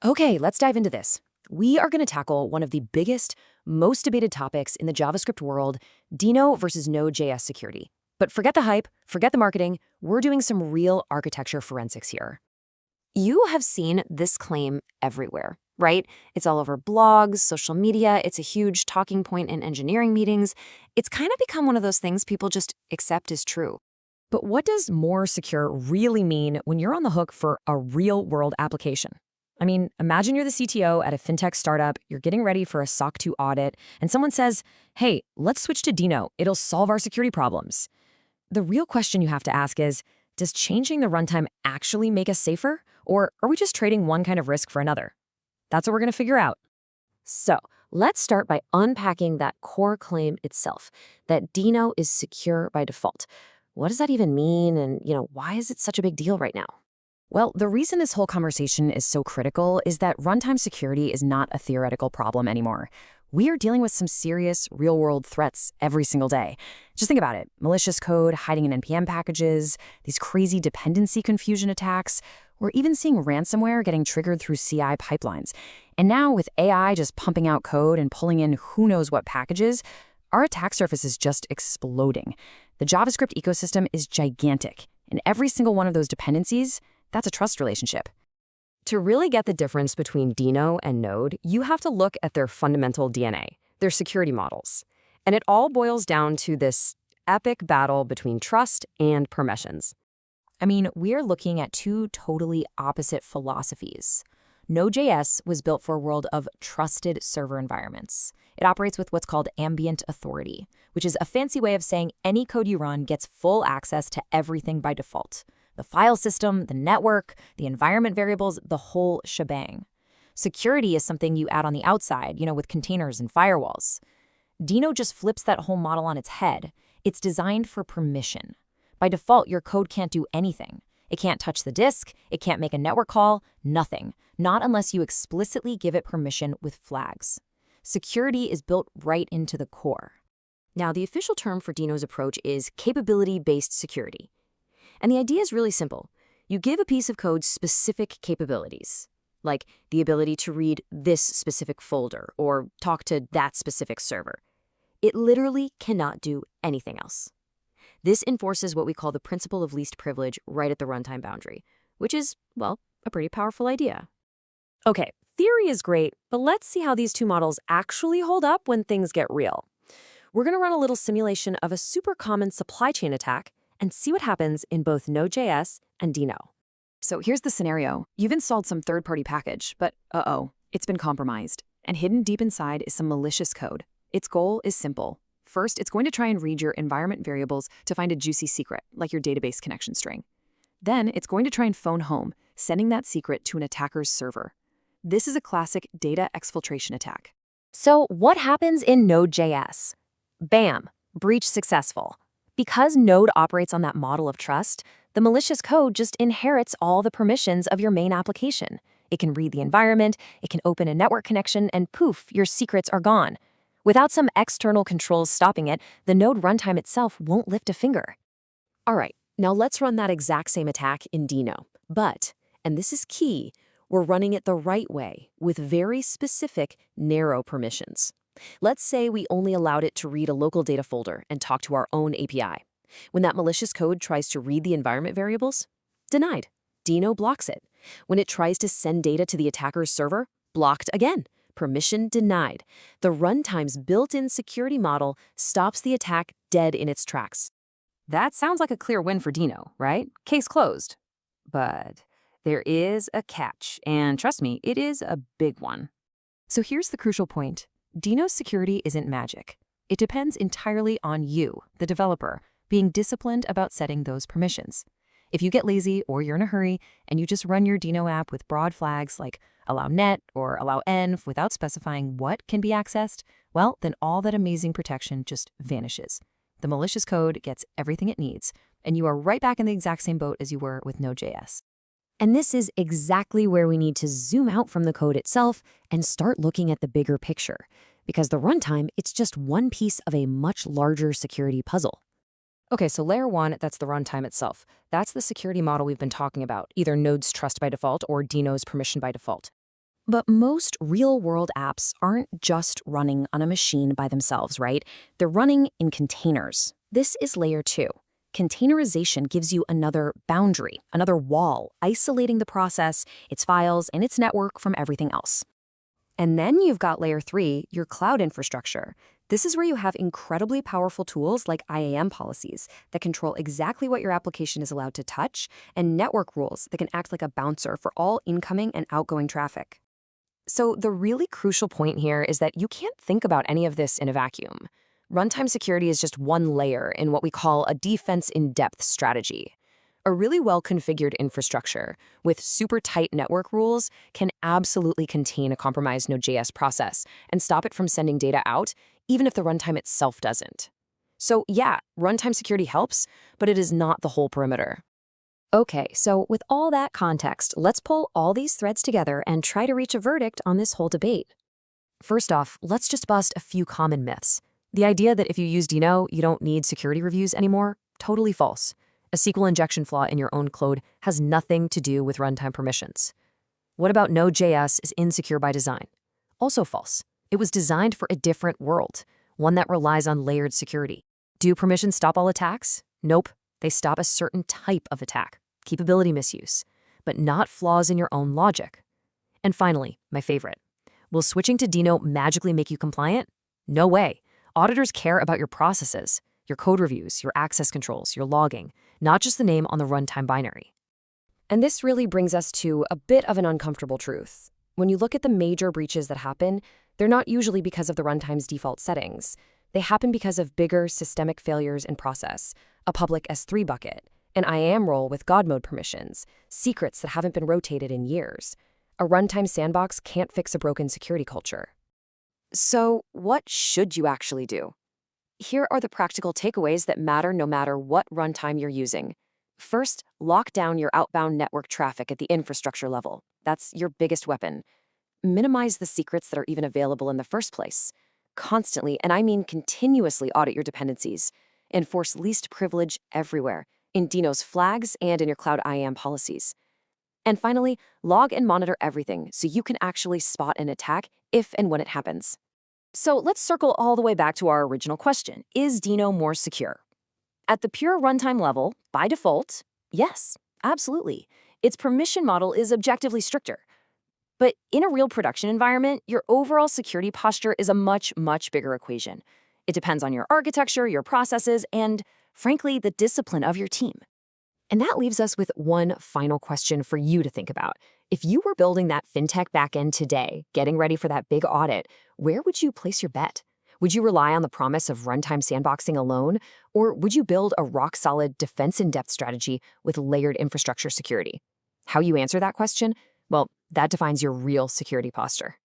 Okay, let's dive into this. We are going to tackle one of the biggest, most debated topics in the JavaScript world, Deno versus Node.js security. But forget the hype, forget the marketing, we're doing some real architecture forensics here. You have seen this claim everywhere, right? It's all over blogs, social media, it's a huge talking point in engineering meetings. It's kind of become one of those things people just accept as true. But what does more secure really mean when you're on the hook for a real-world application? I mean, imagine you're the CTO at a fintech startup, you're getting ready for a SOC 2 audit, and someone says, hey, let's switch to Deno. It'll solve our security problems. The real question you have to ask is, does changing the runtime actually make us safer? Or are we just trading one kind of risk for another? That's what we're going to figure out. So let's start by unpacking that core claim itself, that Deno is secure by default. What does that even mean? And, why is it such a big deal right now? Well, the reason this whole conversation is so critical is that runtime security is not a theoretical problem anymore. We are dealing with some serious real-world threats every single day. Just think about it. Malicious code hiding in NPM packages, these crazy dependency confusion attacks. We're even seeing ransomware getting triggered through CI pipelines. And now with AI just pumping out code and pulling in who knows what packages, our attack surface is just exploding. The JavaScript ecosystem is gigantic, and every single one of those dependencies, that's a trust relationship. To really get the difference between Deno and Node, you have to look at their fundamental DNA, their security models. And it all boils down to this epic battle between trust and permissions. I mean, we're looking at two totally opposite philosophies. Node.js was built for a world of trusted server environments. It operates with what's called ambient authority, which is a fancy way of saying any code you run gets full access to everything by default. The file system, the network, the environment variables, the whole shebang. Security is something you add on the outside, with containers and firewalls. Deno just flips that whole model on its head. It's designed for permission. By default, your code can't do anything. It can't touch the disk, it can't make a network call, nothing. Not unless you explicitly give it permission with flags. Security is built right into the core. Now, the official term for Deno's approach is capability-based security. And the idea is really simple. You give a piece of code specific capabilities, like the ability to read this specific folder or talk to that specific server. It literally cannot do anything else. This enforces what we call the principle of least privilege right at the runtime boundary, which is, well, a pretty powerful idea. Okay, theory is great, but let's see how these two models actually hold up when things get real. We're going to run a little simulation of a super common supply chain attack and see what happens in both Node.js and Deno. So here's the scenario. You've installed some third-party package, but it's been compromised. And hidden deep inside is some malicious code. Its goal is simple. First, it's going to try and read your environment variables to find a juicy secret, like your database connection string. Then, it's going to try and phone home, sending that secret to an attacker's server. This is a classic data exfiltration attack. So what happens in Node.js? Bam! Breach successful. Because Node operates on that model of trust, the malicious code just inherits all the permissions of your main application. It can read the environment, it can open a network connection, and poof, your secrets are gone. Without some external controls stopping it, the Node runtime itself won't lift a finger. All right, now let's run that exact same attack in Deno. But, and this is key, we're running it the right way, with very specific, narrow permissions. Let's say we only allowed it to read a local data folder and talk to our own API. When that malicious code tries to read the environment variables, denied. Deno blocks it. When it tries to send data to the attacker's server, blocked again. Permission denied. The runtime's built-in security model stops the attack dead in its tracks. That sounds like a clear win for Deno, right? Case closed. But there is a catch, and trust me, it is a big one. So here's the crucial point. Deno's security isn't magic. It depends entirely on you, the developer, being disciplined about setting those permissions. If you get lazy or you're in a hurry and you just run your Deno app with broad flags like allow-net or allow-env without specifying what can be accessed, well, then all that amazing protection just vanishes. The malicious code gets everything it needs, and you are right back in the exact same boat as you were with Node.js. And this is exactly where we need to zoom out from the code itself and start looking at the bigger picture. Because the runtime, it's just one piece of a much larger security puzzle. Okay, so layer one, that's the runtime itself. That's the security model we've been talking about, either Node's trust by default or Deno's permission by default. But most real-world apps aren't just running on a machine by themselves, right? They're running in containers. This is layer 2. Containerization gives you another boundary, another wall, isolating the process, its files, and its network from everything else. And then you've got layer 3, your cloud infrastructure. This is where you have incredibly powerful tools like IAM policies that control exactly what your application is allowed to touch, and network rules that can act like a bouncer for all incoming and outgoing traffic. So the really crucial point here is that you can't think about any of this in a vacuum. Runtime security is just one layer in what we call a defense-in-depth strategy. A really well-configured infrastructure with super tight network rules can absolutely contain a compromised Node.js process and stop it from sending data out, even if the runtime itself doesn't. So yeah, runtime security helps, but it is not the whole perimeter. Okay, so with all that context, let's pull all these threads together and try to reach a verdict on this whole debate. First off, let's just bust a few common myths. The idea that if you use Deno, you don't need security reviews anymore, totally false. A SQL injection flaw in your own code has nothing to do with runtime permissions. What about Node.js is insecure by design? Also false. It was designed for a different world, one that relies on layered security. Do permissions stop all attacks? Nope. They stop a certain type of attack, capability misuse, but not flaws in your own logic. And finally, my favorite. Will switching to Deno magically make you compliant? No way. Auditors care about your processes, your code reviews, your access controls, your logging, not just the name on the runtime binary. And this really brings us to a bit of an uncomfortable truth. When you look at the major breaches that happen, they're not usually because of the runtime's default settings. They happen because of bigger systemic failures in process, a public S3 bucket, an IAM role with God mode permissions, secrets that haven't been rotated in years. A runtime sandbox can't fix a broken security culture. So what should you actually do? Here are the practical takeaways that matter no matter what runtime you're using. First, lock down your outbound network traffic at the infrastructure level. That's your biggest weapon. Minimize the secrets that are even available in the first place. Constantly, and I mean continuously, audit your dependencies. Enforce least privilege everywhere, in Deno's flags and in your cloud IAM policies. And finally, log and monitor everything so you can actually spot an attack if and when it happens. So let's circle all the way back to our original question. Is Deno more secure? At the pure runtime level, by default, yes, absolutely. Its permission model is objectively stricter. But in a real production environment, your overall security posture is a much, much bigger equation. It depends on your architecture, your processes, and, frankly, the discipline of your team. And that leaves us with one final question for you to think about. If you were building that fintech backend today, getting ready for that big audit, where would you place your bet? Would you rely on the promise of runtime sandboxing alone, or would you build a rock-solid defense-in-depth strategy with layered infrastructure security? How you answer that question? Well, that defines your real security posture.